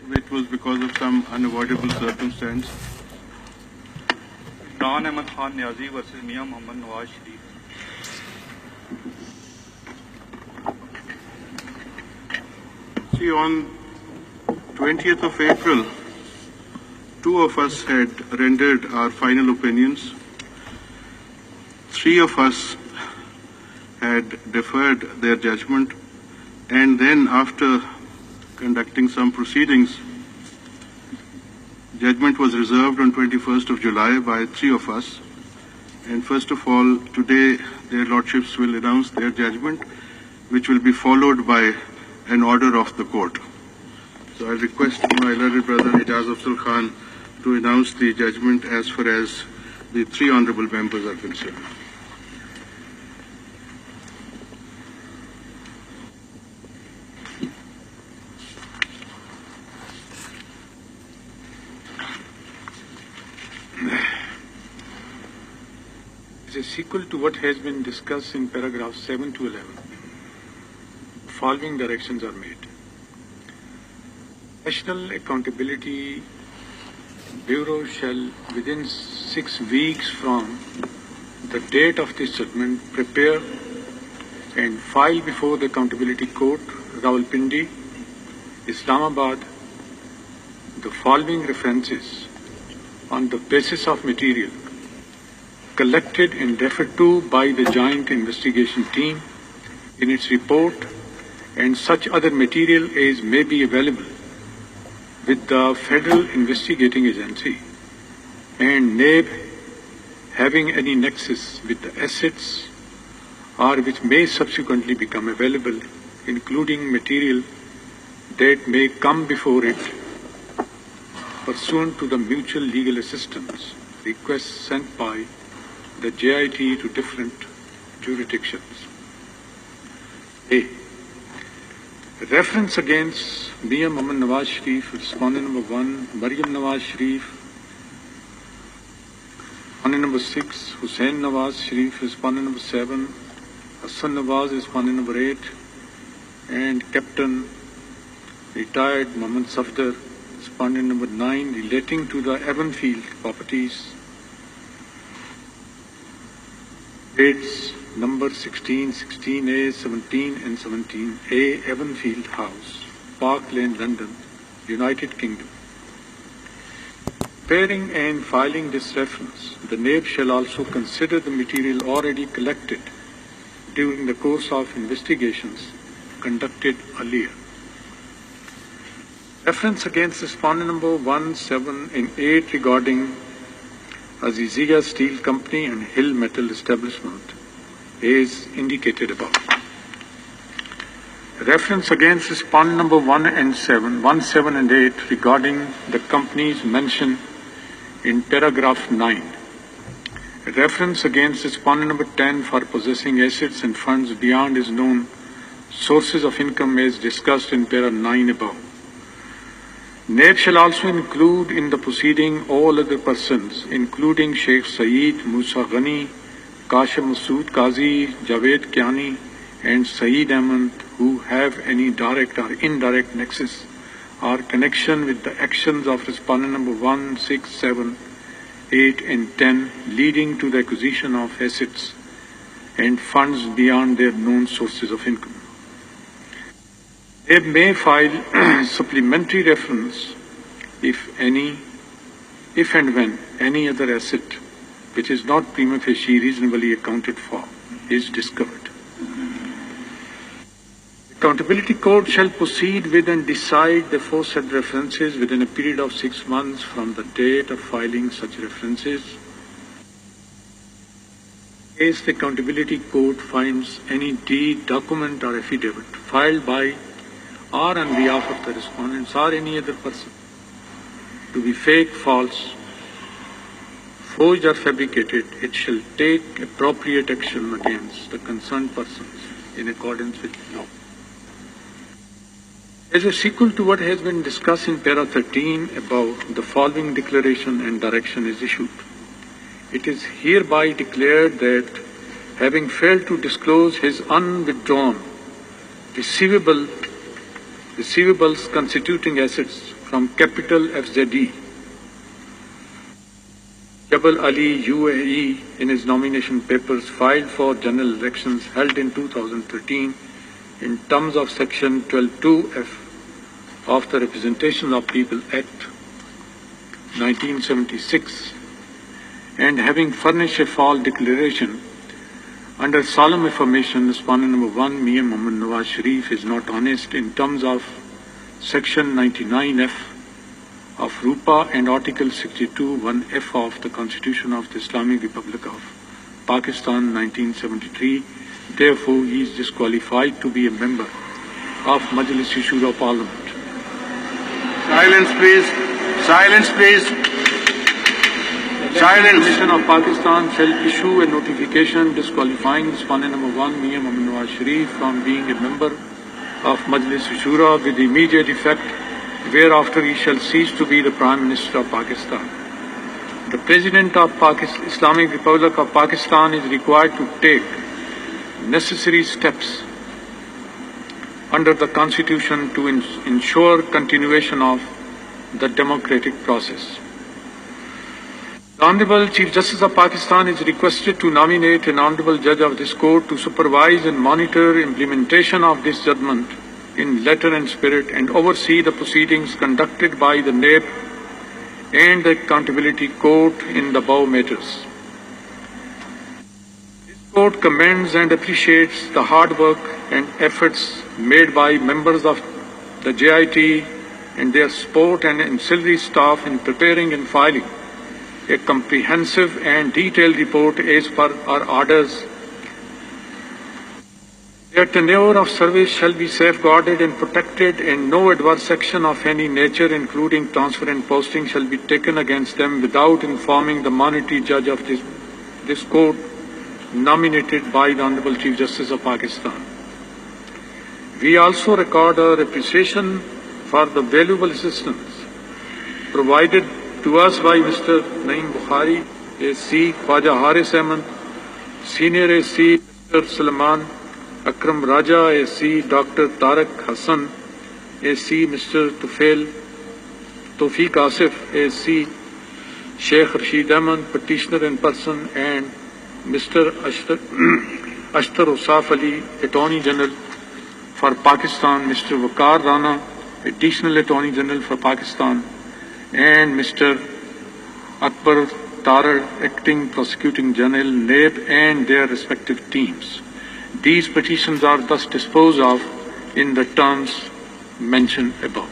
It was because of some unavoidable circumstance. Imran Ahmad Khan Niazi versus Mia Mohammad Nawaz Sharif. See, on 20th of April, two of us had rendered our final opinions. Three of us had deferred their judgment, and then after conducting some proceedings, judgment was reserved on 21st of July by three of us. And first of all, today their lordships will announce their judgment, which will be followed by an order of the court. So I request my learned brother Ijaz Afzal Khan to announce the judgment as far as the three honourable members are concerned. As a sequel to what has been discussed in paragraphs 7 to 11, following directions are made. National Accountability Bureau shall, within 6 weeks from the date of this judgment, prepare and file before the Accountability Court, Rawalpindi, Islamabad, the following references on the basis of material collected and referred to by the Joint Investigation Team in its report, and such other material as may be available with the Federal Investigating Agency and NAB having any nexus with the assets or which may subsequently become available, including material that may come before it pursuant to the mutual legal assistance requests sent by the JIT to different jurisdictions. A. Reference against Mia Mohammad Nawaz Sharif, Respondent number 1, Maryam Nawaz Sharif, Respondent number 6, Hussain Nawaz Sharif, Respondent number 7, Hassan Nawaz, Respondent number 8, and Captain Retired Mohammad Safdar, Respondent number 9, relating to the Evanfield properties, dates number 16, 16A, 17 and 17A, Evanfield House, Park Lane, London, United Kingdom. Preparing and filing this reference, the NAB shall also consider the material already collected during the course of investigations conducted earlier. Reference against Respondent number 1, 7 and 8 regarding Azizia Steel Company and Hill Metal Establishment is indicated above. Reference against Respondent number 1 and 7, 1, 7 and 8 regarding the companies mentioned in paragraph 9. Reference against Respondent number 10 for possessing assets and funds beyond his known sources of income as discussed in para 9 above. NAB shall also include in the proceeding all other persons, including Sheikh Saeed Musa Ghani, Kashim Masood Qazi, Javed Kiani, and Saeed Ahmed, who have any direct or indirect nexus or connection with the actions of Respondent number 1, 6, 7, 8, and 10, leading to the acquisition of assets and funds beyond their known sources of income. They may file supplementary reference if and when any other asset which is not prima facie reasonably accounted for is discovered. The Accountability Court shall proceed with and decide the aforesaid references within a period of 6 months from the date of filing such references. In case the Accountability Court finds any deed, document or affidavit filed by or on behalf of the respondents or any other person to be fake, false, forged or fabricated, it shall take appropriate action against the concerned persons in accordance with law. As a sequel to what has been discussed in para 13 above, the following declaration and direction is issued. It is hereby declared that having failed to disclose his unwithdrawn receivable receivables constituting assets from Capital FZE, Jabal Ali UAE, in his nomination papers filed for general elections held in 2013 in terms of Section 12(2)(f) of the Representation of People Act 1976, and having furnished a false declaration under solemn affirmation, respondent number 1, Mian Mohammad Nawaz Sharif, is not honest in terms of Section 99(f) of RUPA and Article 62(1)(f) of the Constitution of the Islamic Republic of Pakistan 1973. Therefore, he is disqualified to be a member of Majlis Shura Parliament. Silence, please. Silence, please. The Silence. Commission of Pakistan shall issue a notification disqualifying respondent number 1, Mian Mohammad Nawaz Sharif, from being a member of Majlis Shura with immediate effect, whereafter he shall cease to be the Prime Minister of Pakistan. The President of Islamic Republic of Pakistan is required to take necessary steps under the Constitution to ensure continuation of the democratic process. The Honorable Chief Justice of Pakistan is requested to nominate an Honorable Judge of this Court to supervise and monitor implementation of this judgment in letter and spirit and oversee the proceedings conducted by the NAB and the Accountability Court in the above matters. This Court commends and appreciates the hard work and efforts made by members of the JIT and their support and ancillary staff in preparing and filing a comprehensive and detailed report as per our orders. Their tenure of service shall be safeguarded and protected, and no adverse action of any nature, including transfer and posting, shall be taken against them without informing the monetary judge of this court nominated by the Honorable Chief Justice of Pakistan. We also record our appreciation for the valuable assistance provided to us by Mr. Naeem Bukhari, AC, Khwaja Haris Ahmed, Senior AC, Mr. Salman Akram Raja, AC, Dr. Tariq Hassan, AC, Mr. Tawfiq Asif, AC, Sheikh Rashid Ahmed, Petitioner in person, and Mr. Ashtar Usaf Ali, Attorney General for Pakistan, Mr. Waqar Rana, Additional Attorney General for Pakistan, and Mr. Akbar Tarar, Acting Prosecuting General, NAB, and their respective teams. These petitions are thus disposed of in the terms mentioned above.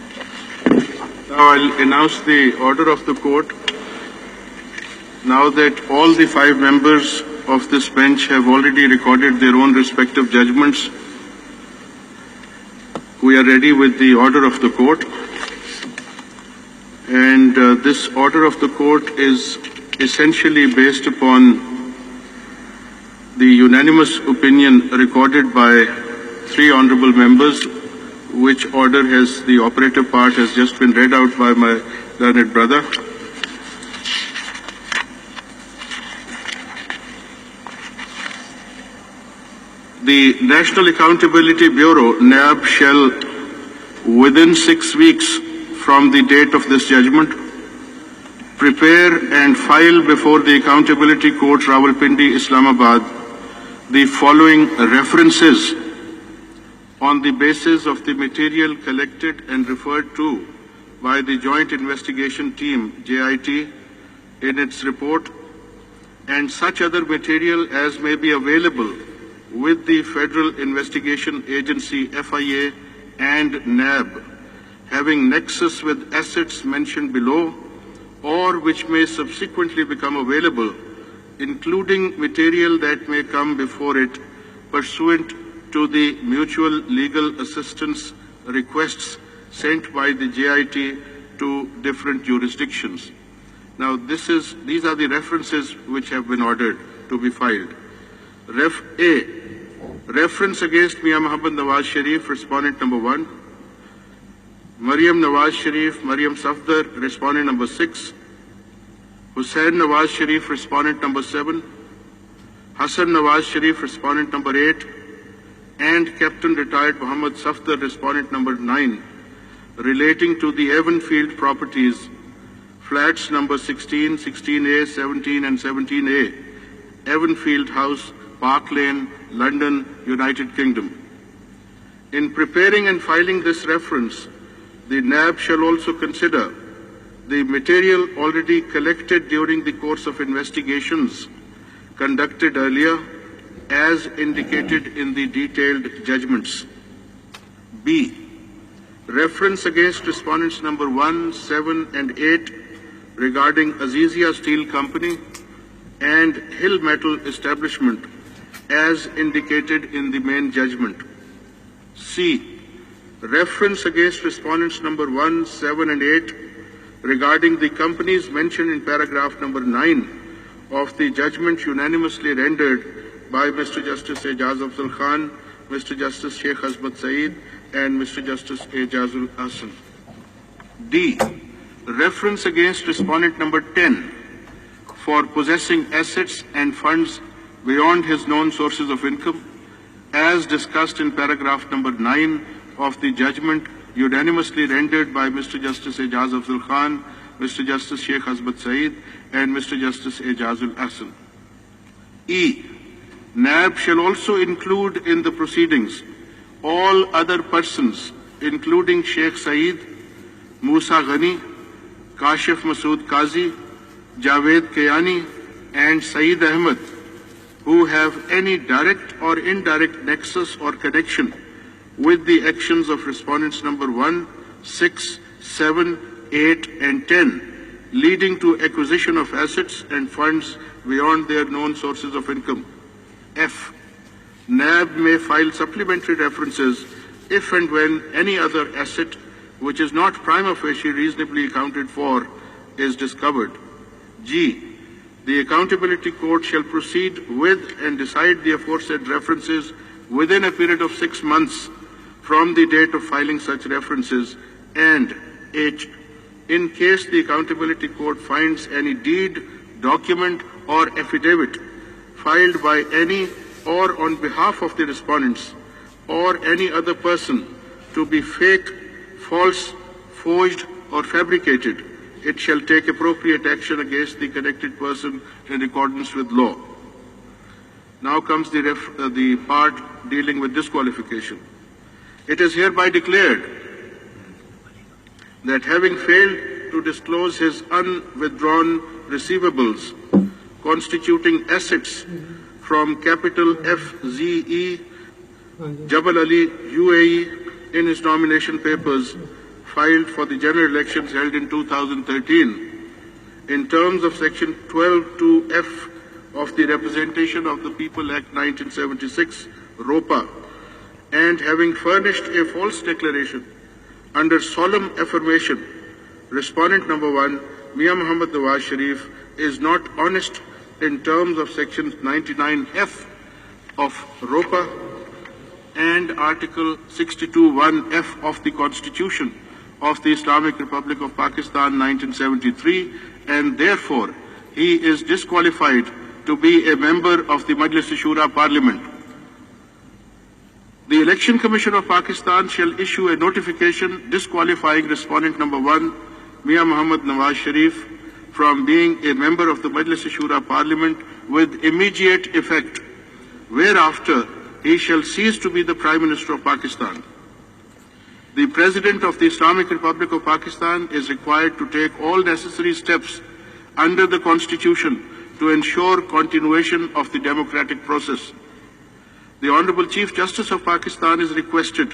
Now I'll announce the order of the court. Now that all the 5 members of this bench have already recorded their own respective judgments, we are ready with the order of the court. And this order of the court is essentially based upon the unanimous opinion recorded by 3 honorable members, which order has, the operative part has just been read out by my learned brother. The National Accountability Bureau, NAB, shall, within 6 weeks from the date of this judgment, prepare and file before the Accountability Court, Rawalpindi, Islamabad, the following references on the basis of the material collected and referred to by the Joint Investigation Team, JIT, in its report, and such other material as may be available with the Federal Investigation Agency, FIA, and NAB, having nexus with assets mentioned below, or which may subsequently become available, including material that may come before it pursuant to the mutual legal assistance requests sent by the JIT to different jurisdictions. Now, these are the references which have been ordered to be filed. Ref A, reference against Mian Mohammad Nawaz Sharif, respondent number 1. Maryam Nawaz Sharif, Maryam Safdar, respondent number 6. Hussain Nawaz Sharif, respondent number 7. Hassan Nawaz Sharif, respondent number 8. And Captain Retired Muhammad Safdar, respondent number 9, relating to the Evanfield properties, flats number 16, 16A, 17 and 17A, Evanfield House, Park Lane, London, United Kingdom. In preparing and filing this reference, the NAB shall also consider the material already collected during the course of investigations conducted earlier as indicated in the detailed judgments. B. Reference against respondents number 1, 7 and 8 regarding Azizia Steel Company and Hill Metal Establishment as indicated in the main judgment. C. Reference against respondents number 1, 7 and 8 regarding the companies mentioned in paragraph number 9 of the judgment unanimously rendered by Mr. Justice Ejaz Afzal Khan, Mr. Justice Sheikh Hasbat Saeed and Mr. Justice Ejazul Ahsan. D. Reference against respondent number 10 for possessing assets and funds beyond his known sources of income as discussed in paragraph number 9 of the judgment unanimously rendered by Mr. Justice Ejaz Afzal Khan, Mr. Justice Sheikh Hasbat Saeed and Mr. Justice Ejazul Ahsan. E. NAB shall also include in the proceedings all other persons, including Sheikh Saeed, Musa Ghani, Kashif Masood Qazi, Javed Kayani and Saeed Ahmed, who have any direct or indirect nexus or connection with the actions of respondents number 1, 6, 7, 8 and 10, leading to acquisition of assets and funds beyond their known sources of income. F. NAB may file supplementary references if and when any other asset which is not prima facie reasonably accounted for is discovered. G. The Accountability Court shall proceed with and decide the aforesaid references within a period of 6 months from the date of filing such references, and H. In case the Accountability Court finds any deed, document or affidavit filed by any or on behalf of the respondents or any other person to be fake, false, forged or fabricated, it shall take appropriate action against the connected person in accordance with law. Now comes the part dealing with disqualification. It is hereby declared that having failed to disclose his unwithdrawn receivables constituting assets from capital FZE Jabal Ali UAE in his nomination papers filed for the general elections held in 2013 in terms of section 12(2)(f) of the Representation of the People Act 1976 ROPA, and having furnished a false declaration under solemn affirmation, respondent number 1, Mia Muhammad Nawaz Sharif, is not honest in terms of section 99F of ROPA and article 62(1)(f) of the Constitution of the Islamic Republic of Pakistan 1973, and therefore he is disqualified to be a member of the Majlis-e-Shura Parliament. The Election Commission of Pakistan shall issue a notification disqualifying respondent number 1, Mia Muhammad Nawaz Sharif, from being a member of the Majlis-e-Shura Parliament with immediate effect, whereafter he shall cease to be the Prime Minister of Pakistan. The President of the Islamic Republic of Pakistan is required to take all necessary steps under the Constitution to ensure continuation of the democratic process. The Honorable Chief Justice of Pakistan is requested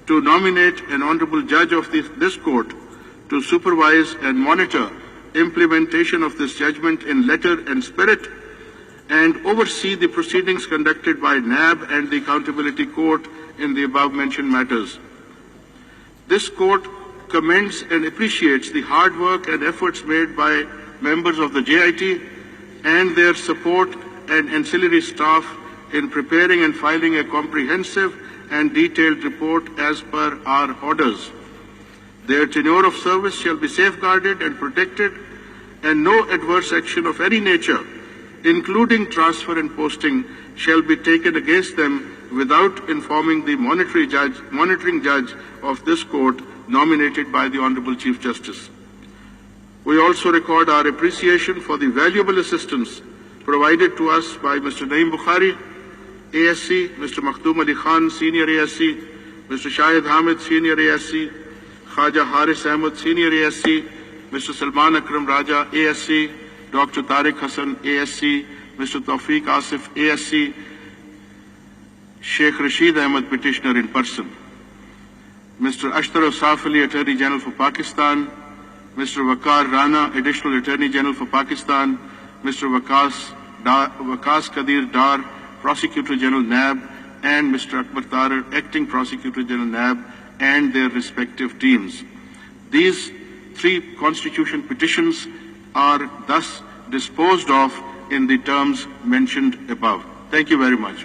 to nominate an Honorable Judge of this Court to supervise and monitor implementation of this judgment in letter and spirit, and oversee the proceedings conducted by NAB and the Accountability Court in the above-mentioned matters. This Court commends and appreciates the hard work and efforts made by members of the JIT and their support and ancillary staff in preparing and filing a comprehensive and detailed report as per our orders. Their tenure of service shall be safeguarded and protected, and no adverse action of any nature, including transfer and posting, shall be taken against them without informing the monitoring judge of this court, nominated by the Honorable Chief Justice. We also record our appreciation for the valuable assistance provided to us by Mr. Naeem Bukhari, ASC, Mr. Makhdoom Ali Khan, Senior ASC, Mr. Shahid Hamid, Senior ASC, Khaja Haris Ahmed, Senior ASC, Mr. Salman Akram Raja, ASC, Dr. Tariq Hassan, ASC, Mr. Tawfiq Asif, ASC, Sheikh Rashid Ahmed, Petitioner in person, Mr. Ashtar Saf Ali, Attorney General for Pakistan, Mr. Waqar Rana, Additional Attorney General for Pakistan, Mr. Waqas Qadir Dar, Prosecutor General NAB, and Mr. Akbar Tarar, Acting Prosecutor General NAB, and their respective teams. These 3 constitution petitions are thus disposed of in the terms mentioned above. Thank you very much.